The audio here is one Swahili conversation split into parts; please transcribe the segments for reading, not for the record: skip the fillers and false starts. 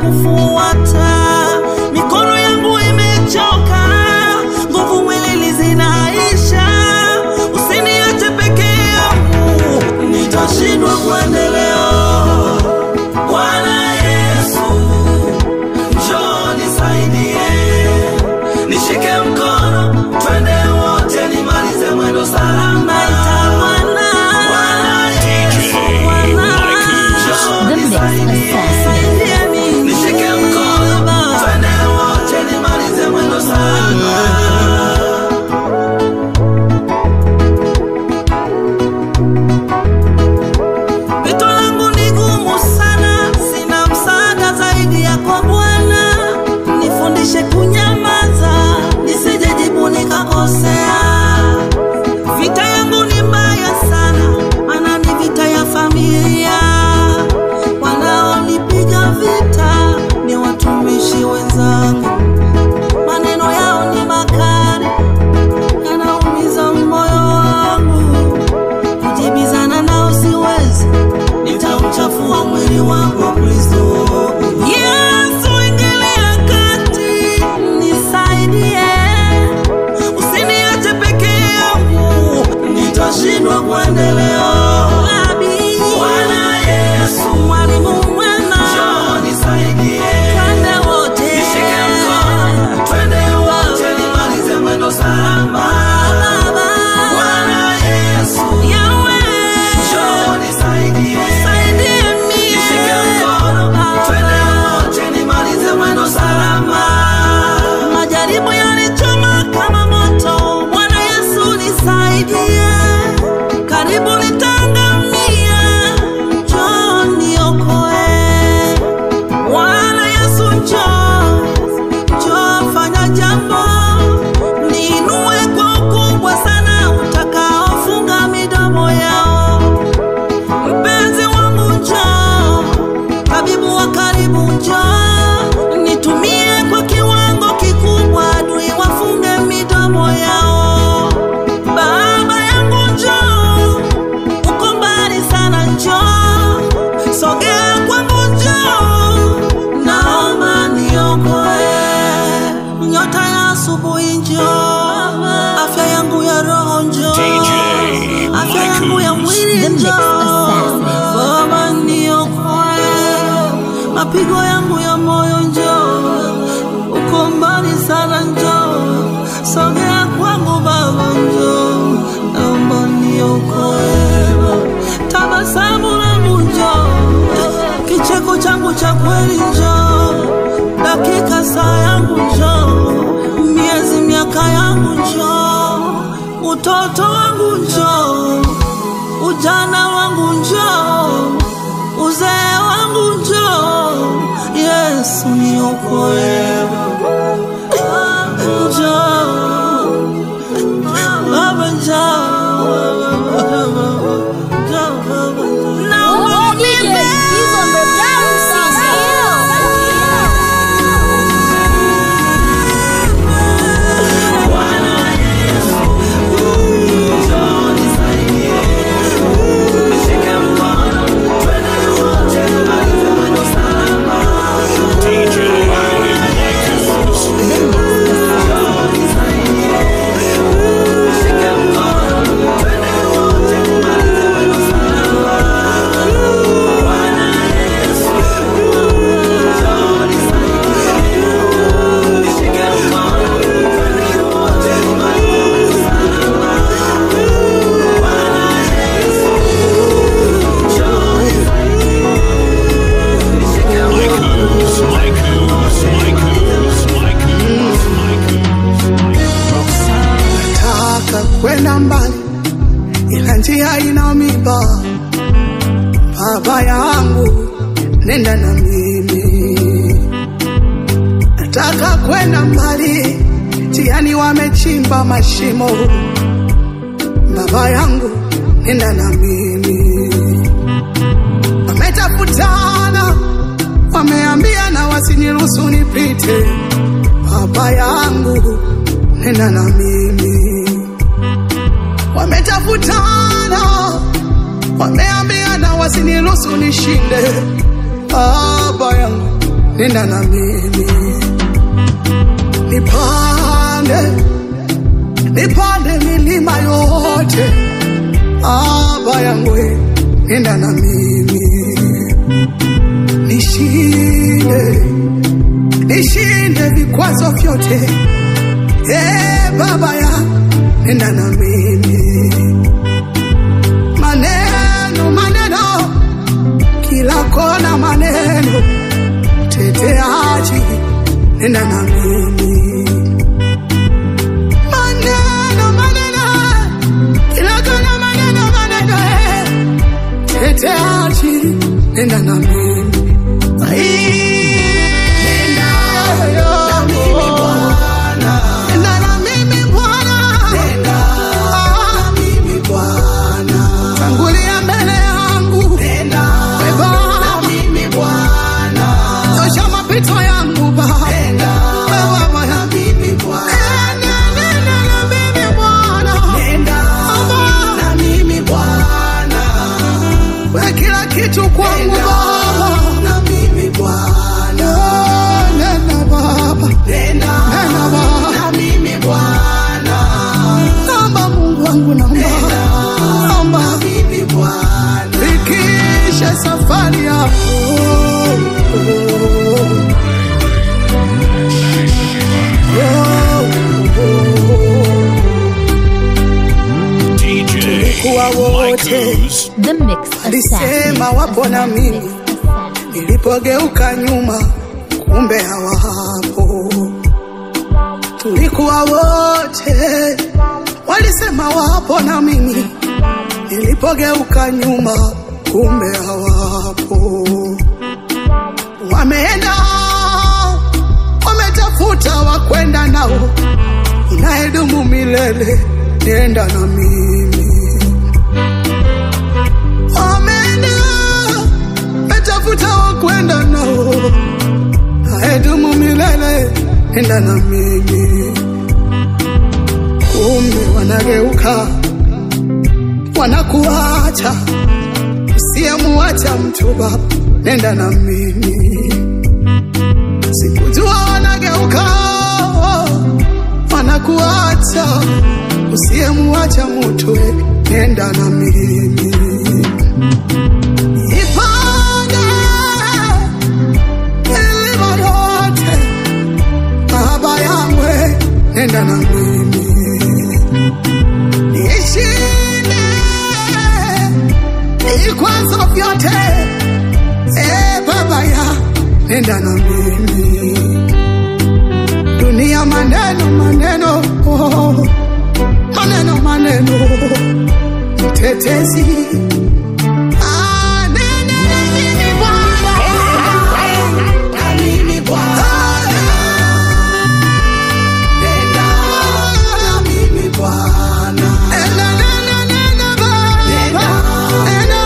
kufuata. Mikono yangu imechoka, nguvu mwili zinaisha. Usiniache peke yangu, nitashindwa kuendelea. Bwana Yesu, njoo nisaidie. Nishike mkono, twende wote nimalize mwendo salama. Bwana Yesu, njoo nisaidie. Nishike mkono, twende wote nimalize mwendo salama. Vitu langu ni gumu sana, sina msaada zaidi yako Bwana. Nifundishe kunyamaza, nisijejibu nikakosea. Vita yangu ni mbaya sana, maana ni vita ya familia. Wanaonipiga vita ni watumishi wenzangu. Maneno yao ni makali, yanaumiza moyo wangu. Kujibizana nao siwezi, nitauchafua mwili wangu Kristo. Yesu, ingilia kati, nisaidie. Usiniache peke yangu, nitashindwa kuendelea. Bwana Yesu, mwalimu mwema, njoo nisaidie. Twende wote, nishike mkono, twende wote nimalize mwendo salama. Bwana Yesu, njoo nisaidie. Nishike mkono, twende wote nimalize mwendo salama. Majaribu yanichoma kama moto, Bwana Yesu nisaidie. Karibu nitangamia, njoo niokoe. Bwana Yesu, njoo fanya jambo. Niinue kwa ukubwa sana, utakaofunga midomo yao. Mpenzi wangu njoo, tabibu wa karibu njoo. Nitumie kwa kiwango kikubwa, adui wafunge midomo yao. Baba yangu njoo, uko mbali sana njoo. Sogea kwangu njoo, naomba niokoe. Nyota ya asubuhi njoo, afya yangu ya roho njoo, afya yangu ya mwili njoo. Baba niokoe, mapigo yangu ya moyo njoo. Uko mbali sana njoo, sogea kwangu Baba njoo, naomba niokoe. Tabasamu langu njoo, kicheko changu cha kweli njoo. Dakika saa yangu njoo, miezi miaka yangu njoo. Utoto wangu njoo, ujana wangu njoo, uzee wangu njoo. Yesu niokoe. Njoo Baba, njoo. Kwenda mbali ila njia ina miba. Baba yangu nenda na mimi, nataka kwenda mbali, njiani wamechimba mashimo. Baba yangu nenda na mimi, wametafutana, wameambiana wasiniruhusu nipite. Baba yangu nenda na mimi, wametafutana, wameambiana wasiniruhusu nishinde. Baba yangu nenda na mimi. Nipande milima yote, Baba yangu nenda na mimi. Nishinde vikwazo vyote, Baba ya nenda na mimi. Maneno kila kona, maneno teteaji nenda na mimi. Maneno kila kona, maneno teteaji nenda na mimi. Safari yako The Mix alisema wapo na mimi, nilipogeuka nyuma kumbe hawapo. Tulikuwa wote, walisema wapo na mimi, nilipogeuka nyuma kumbe hawapo. Wameenda, wametafuta wakwenda nao, inaedumu milele, nenda na mimi. Wameenda, wametafuta wakwenda nao, inaedumu milele, nenda na mimi. Kumbe wanageuka, wanakuacha, usiyemuacha mtu Baba, nenda na mimi. Sikujua wanageuka, wanakuacha, usiyemuacha mtu, nenda na mimi. Ipande milima yote, Baba yangu nenda na mimi. Nishinde vikwazo vyote, Baba ya nenda na mimi. Dunia maneno, mtetezi, nenda na mimi Bwana, na mimi Bwana, nenda na mimi Bwana, nenda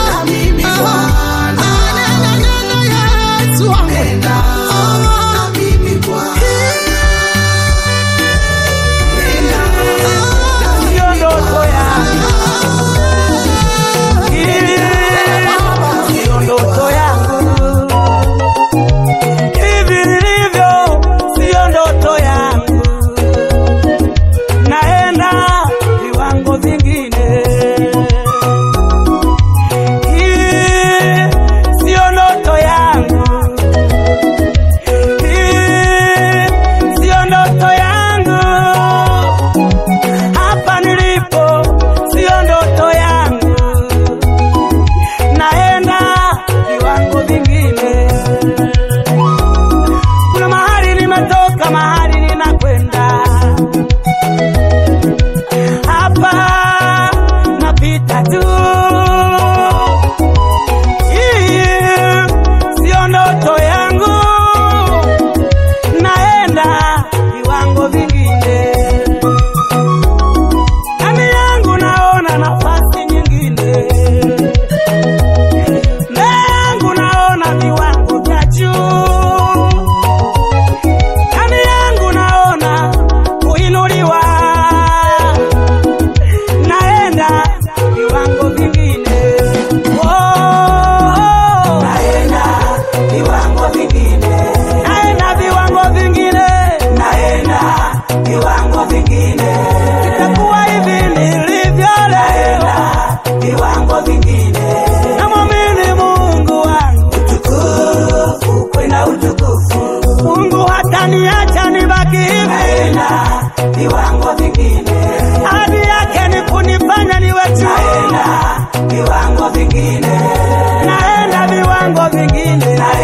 Yeah.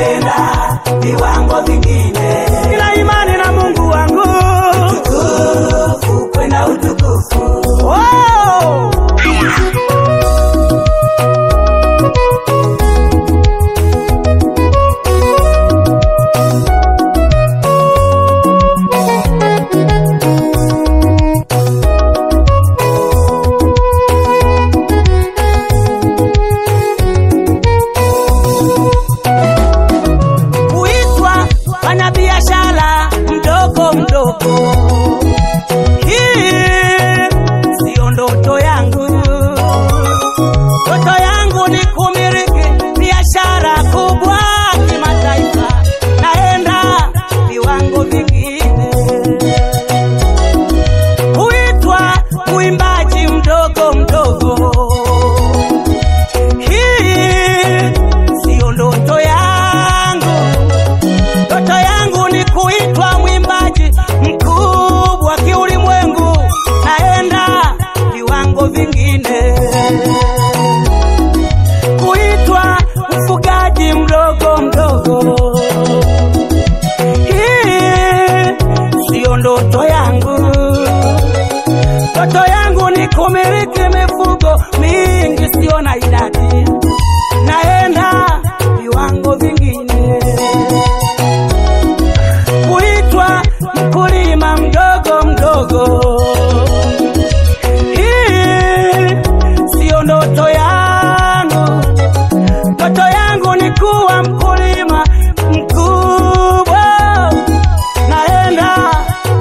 naenda viwango vingine. Nina imani na Mungu wangu, utukufu kwenda utukufu. oh! Kuitwa fanya biashara mdogo mdogo, hii sio ndoto yangu. Ndoto yangu ni kumiliki biashara kubwa kimataifa, naenda viwango vingine. Kuitwa mwimbaji mdogo mdogo, hii sio ndoto yangu. Ndoto yangu ni kuitwa mwimbaji mkubwa kiulimwengu, naenda viwango vingine. Kuitwa mfugaji mdogo mdogo, hii sio ndoto yangu. Ndoto yangu ni kumiliki mifugo mingi sio na idadi, naenda viwango vingine. Kuitwa mkulima mdogo mdogo, hii sio ndoto yangu. Ndoto yangu ni kuwa mkulima mkubwa, naenda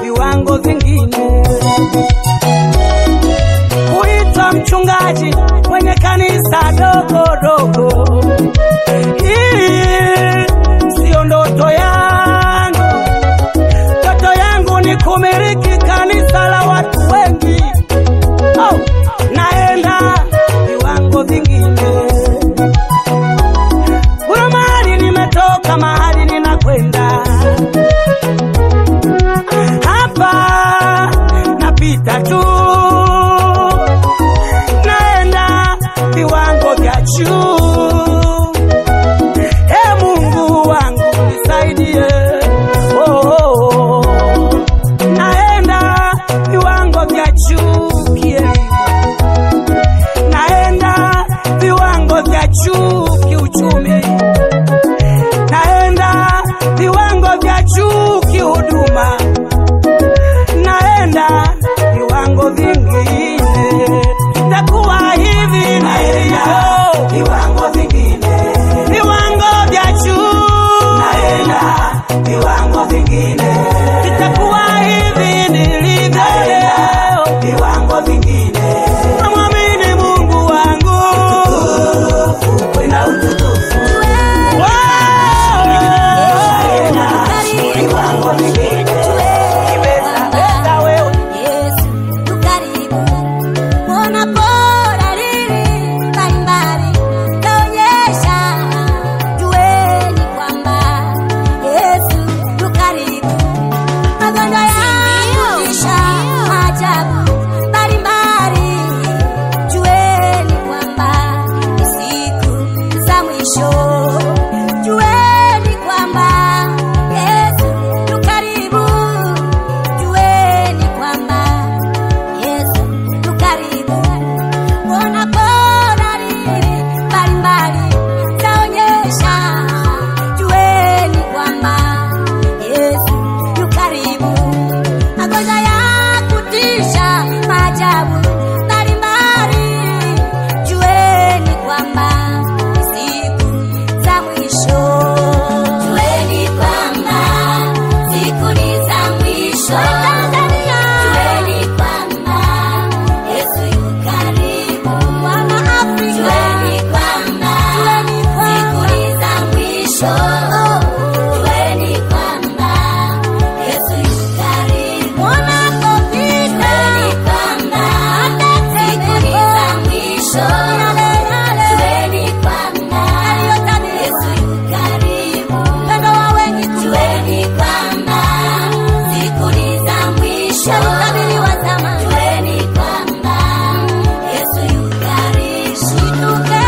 viwango vingine. Kuitwa mchungaji mwenye kanisa dogo dogo, hii sio ndoto yangu. Ndoto yangu ni kumiliki kanisa la watu wengi, oh, naenda viwango vingine. Kuna mahali nimetoka, mahali ninakwenda, hapa napita tu, naenda viwango vya juu. Mungu wangu nisaidie, oh, oh, oh. Naenda viwango vya juu kielimu, naenda viwango vya juu kiuchumi, naenda viwango vya juu kihuduma, naenda viwango vingine. Itakuwa hivi na hivyo, Viwango vingine, viwango vya juu, naenda viwango vingine, itakuwa hivi nilivyo leo. viwango vingine, Namwamini Mungu wangu, utukufu kwenda utukufu. Viwango vingine, Nimependa wewe. Yesu yu karibu. Mbona bora lili mbalimbali naonyesha, jueni kwamba Yesu yu karibu. Magonjwa yangu kisha maajabu mbalimbali, jueni kwamba ni siku za mwisho. Jueni kwamba Yesu yu karibu. Jueni kwamba Yesu yu karibu. Mbona bora lili mbalimbali zaonyesha, jueni kwamba Yesu yu karibu. Magonjwa ya kutisha maajabu mbalimbali, jueni kwamba ni siku za mwisho. Jueni kwamba siku ni za mwisho. Jueni kwamba Yesu yu karibu. Wana Afrika, jueni kwamba siku ni za mwisho. Jueni kwamba Yesu yu karibu. Wana Afrika, jueni kwamba siku ni za mwisho. Jueni kwamba Yesu yu karibu. Jueni kwamba siku ni za mwisho. Jueni kwamba Yesu yu karibu. Shituke.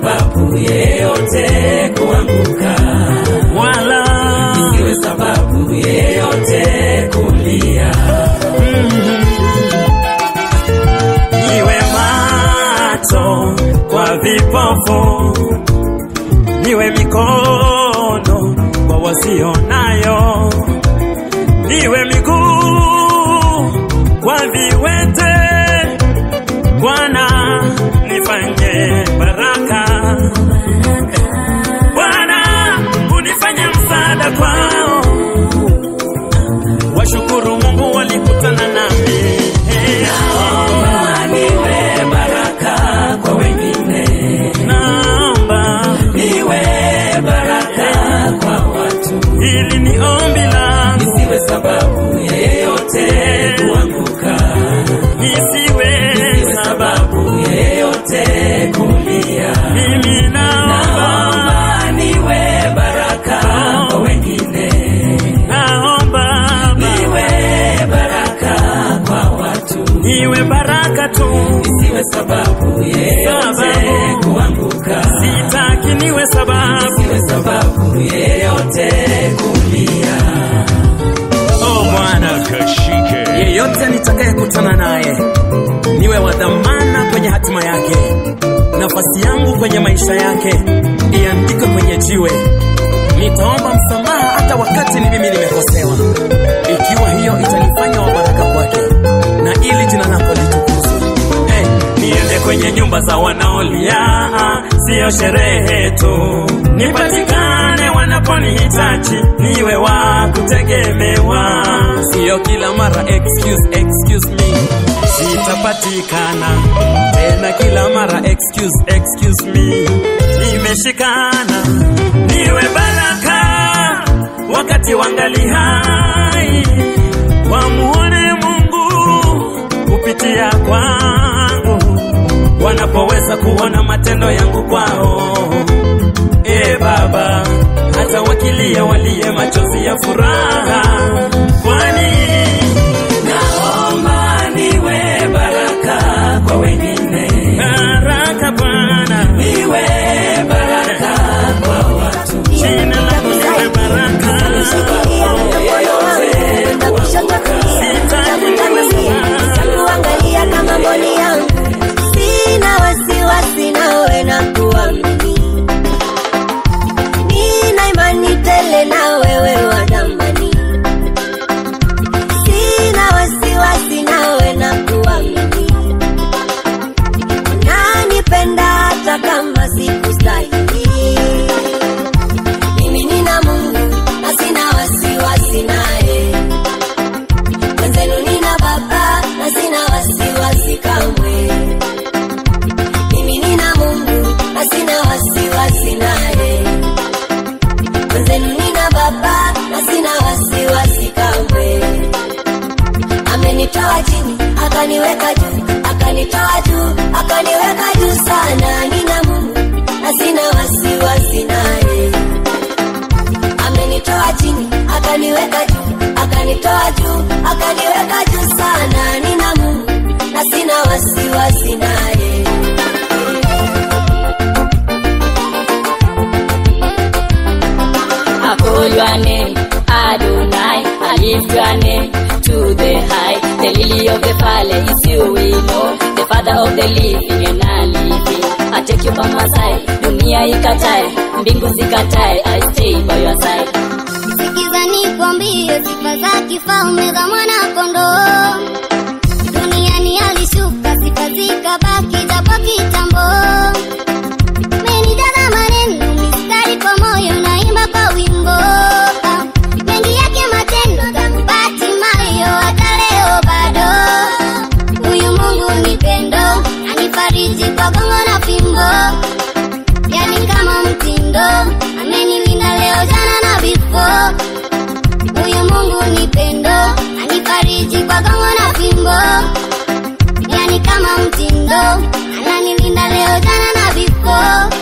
sababu yeyote kuanguka, wala isiwe sababu yeyote kulia. niwe macho kwa vipofu, niwe mikono kwa wasionayo, niwe miguu kwa viwete. Bwana nifanye baraka, Bwana unifanye msaada kwao. Washukuru Mungu walikutana nami. Naomba niwe baraka kwa wengine, Naomba niwe baraka kwa watu. hili ni ombi langu, Isiwe sababu yeyote kuanguka, isiwe sababu yeyote kulia. mimi Naomba niwe baraka kwa wengine, naomba niwe baraka kwa watu. niwe baraka tu, Isiwe sababu yeyote kuanguka, sitaki niwe sababu. isiwe sababu yeyote kulia. Oh Bwana, yeyote nitakayekutana naye niwe wa dhamana kwenye hatima yake. Nafasi yangu kwenye maisha yake iandikwe kwenye jiwe. Nitaomba msamaha hata wakati ni mimi nimekosewa, ikiwa hiyo itanifanya wa baraka kwake na ili jina lako litukuzwe. Niende kwenye nyumba za wanaolia, sio sherehe tu. Nipatikane wanaponihitaji, niwe wa kutegemewa, sio kila mara excuse me. Sitapatikana tena kila mara excuse me. Nimeshikana niwe baraka wakati wangali hai, wamuone Mungu kupitia kwangu, wanapoweza kuona matendo yangu kwao. Baba, hata wakilia walie machozi ya furaha, kwani Naomba niwe baraka kwa wengine, baraka Bwana, niwe baraka kwa watu. jina lako niwe baraka. Angalia kama mboni yangu, sina wasiwasi nawe na kuamini, nina imani tele na wewe wa damani. Sina wasiwasi nawe na kuamini, unanipenda hata kama sikustahili. Mimi nina Mungu na sina wasiwasi naye, mwenzenu nina Baba na sina wasiwasi kamwe. Mimi nina Mungu na sina wasiwasi naye, mwenzenu nina Baba na sina wasiwasi kamwe. Amenitoa chini akaniweka juu, akanitoa juu akaniweka juu sana. Nina Mungu na sina wasiwasi naye, amenitoa chini akaniweka juu, akanitoa juu akaniweka juu sana. Nina Mungu na sina wasiwasi naye. I call your name, Adonai. I lift your name to the high. The lily of the valley is you, we know. The father of the living and non-living. I take you by my side. Dunia ikatae, mbingu zikatae. I stay by your side. Sikiza nikwambie sifa za kifalme za mwana kondoo. Duniani alishuka, sifa zikabaki japo kitambo. Umenijaza maneno, mistari kwa moyo, naimba kwa wimbo. Mengi yake matendo, dhambi mayo hata leo bado. Huyu Mungu ni pendo, anifariji kwa gongo na fimbo. Yani kama mtindo, amenilinda leo jana na before. Huyu Mungu ni pendo, anifariji kwa gongo na fimbo. Yani kama mtindo, ananilinda leo jana na before.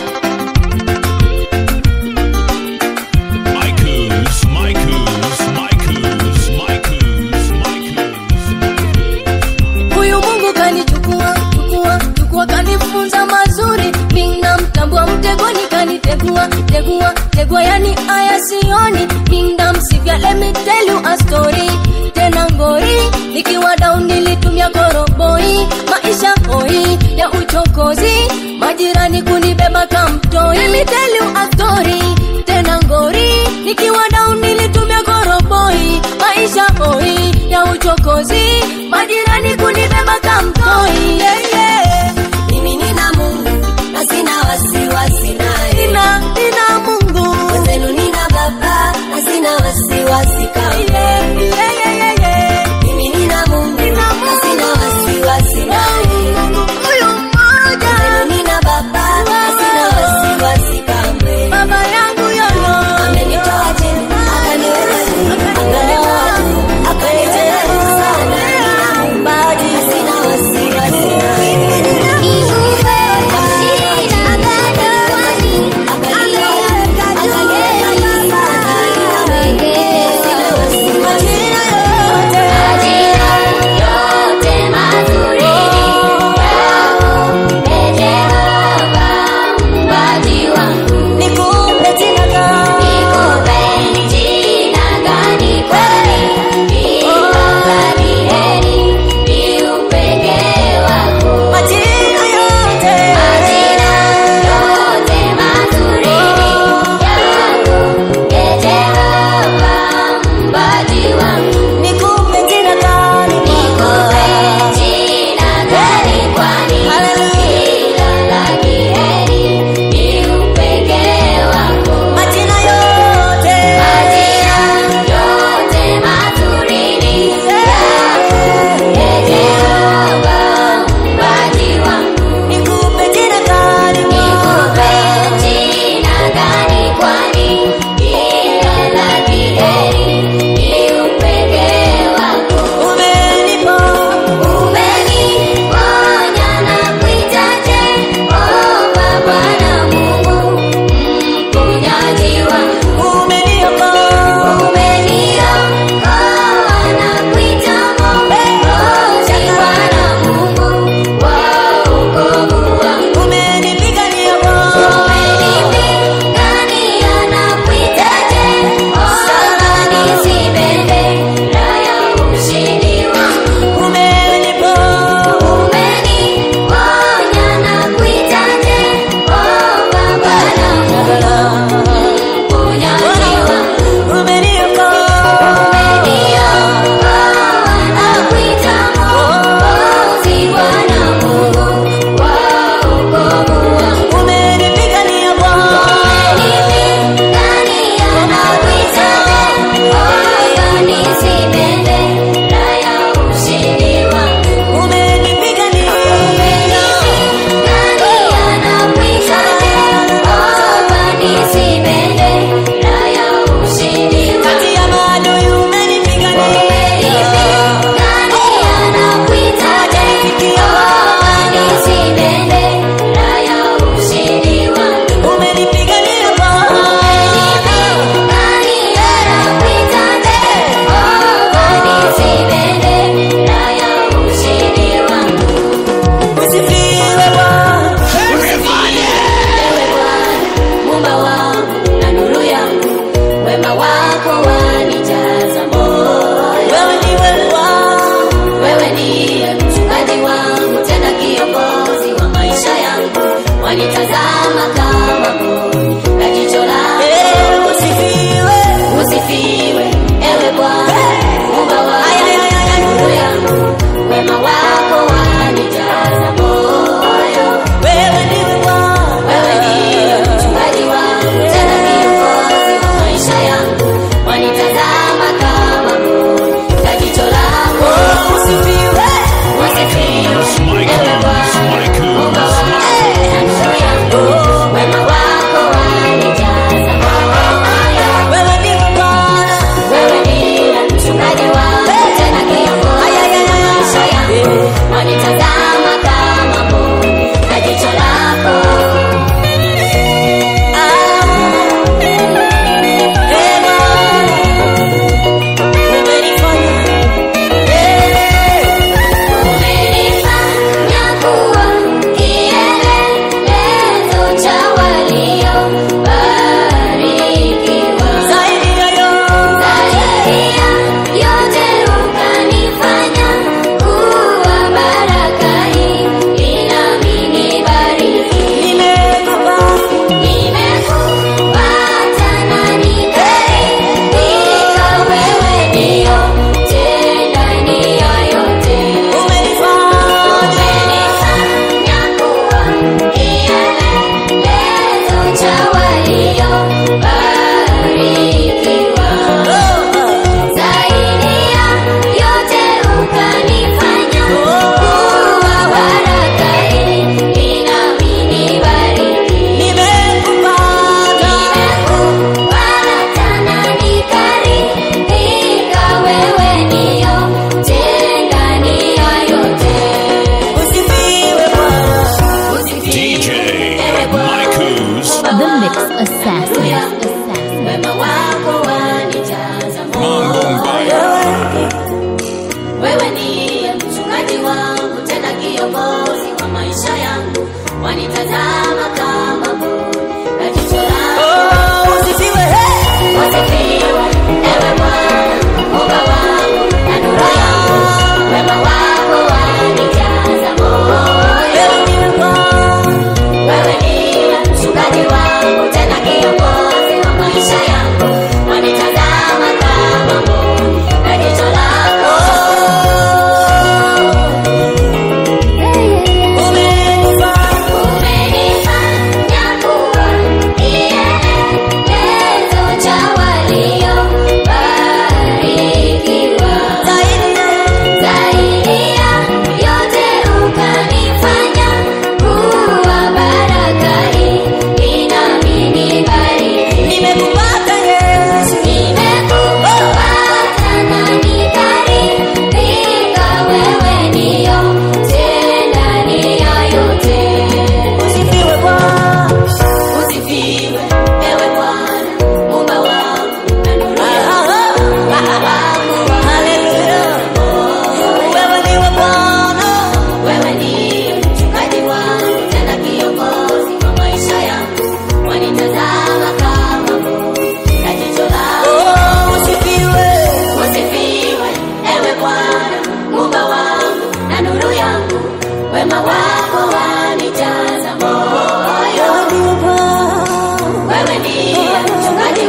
Huyu Mungu kanichukua, kanifunza mazuri, mimi namtambua. Tegua yani aya sioni. Kingdom Sivya, let me tell you a story. Tena ngori, nikiwa down nilitumia koroboi. Maisha hoi ya uchokozi, majirani kunibeba kamtoi. Let me tell you a story. Tena ngori, nikiwa down nilitumia koroboi. Maisha hoi ya uchokozi, majirani kunibeba kamtoi. Yeah, yeah. Mimi nina Mungu na sina wasiwasi naye. Nina Mungu, wenzenu nina Baba na sina wasiwasi kamwe. Mimi nina Mungu na sina wasiwasi naye. huyu mmoja Wenzenu nina Baba na sina wasiwasi kamwe. baba yangu yoyo. Amenitoa chini akaniweka juu, akanitoa juu akanitenda sana. Nina Mungu The Mix Assassin. wema wako wanijaza moyo. Wewe ndiye mchungaji wangu, tena kiongozi wa maisha yangu, wanitazama kama mboni na jicho lako. Usifiwe, usifiwe, ewe Bwana, Mungu wangu na nuru yangu, wema wako wanijaza moyo. Wewe ndiye mchungaji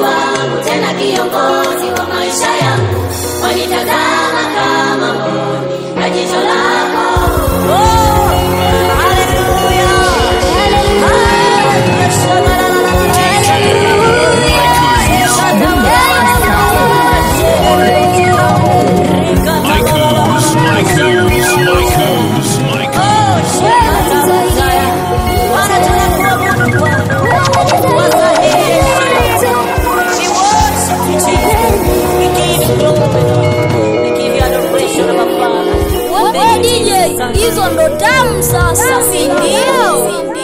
wangu, tena kiongozi wa maisha yangu, wanitazama kama mboni na jicho lako. Hizo ndo tamu sasa, si ndio?